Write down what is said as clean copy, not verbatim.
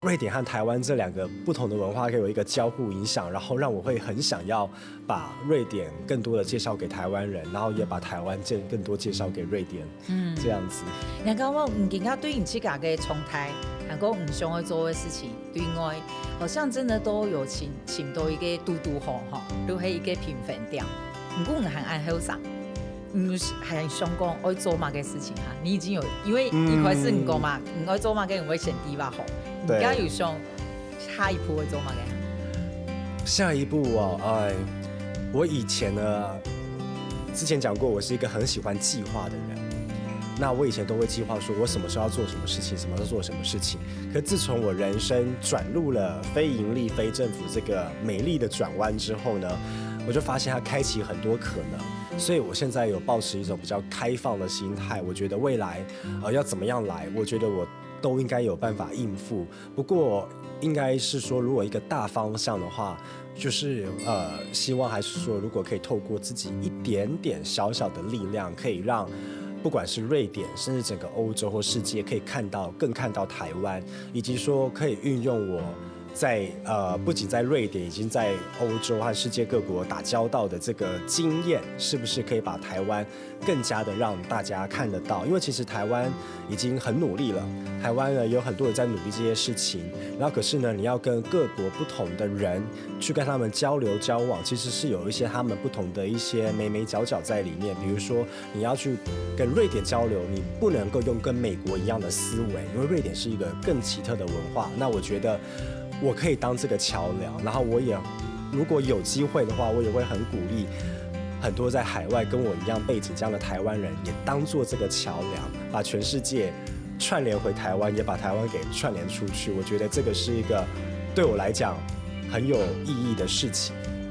瑞典和台湾这两个不同的文化给我一个交互影响，然后让我会很想要把瑞典更多的介绍给台湾人，然后也把台湾更多介绍给瑞典，这样子。人家我唔见对你自家嘅状态，还有唔想去做嘅事情，对外好像真的都有请到一个嘟嘟号哈，都係一个平衡点。唔过唔係愛好啥，唔係想講愛做乜嘅事情哈，你已經有，因為一開始唔講嘛，唔愛做乜嘅，唔會選第八號。你而家有想下一步會做乜嘅？下一步哦，我以前呢，之前讲过，我是一个很喜欢计划的人。那我以前都会计划说，我什么时候要做什么事情，什么时候做什么事情。可自从我人生转入了非盈利、非政府这个美丽的转弯之后呢，我就发现它开启很多可能。所以我现在有抱持一种比较开放的心态，我觉得未来要怎么样来，我觉得我都应该有办法应付。不过应该是说，如果一个大方向的话，就是希望还是说，如果可以透过自己一点点小小的力量，可以让不管是瑞典，甚至整个欧洲或世界，可以更看到台湾，以及说可以运用我在不仅在瑞典，已经在欧洲和世界各国打交道的这个经验，是不是可以把台湾更加的让大家看得到？因为其实台湾已经很努力了，台湾呢有很多人在努力这些事情，然后可是呢，你要跟各国不同的人去跟他们交流交往，其实是有一些他们不同的一些眉角角在里面。比如说你要去跟瑞典交流，你不能够用跟美国一样的思维，因为瑞典是一个更奇特的文化。那我觉得我可以当这个桥梁，然后我也如果有机会的话，我也会很鼓励很多在海外跟我一样背景这样的台湾人，也当做这个桥梁，把全世界串联回台湾，也把台湾给串联出去。我觉得这个是一个对我来讲很有意义的事情。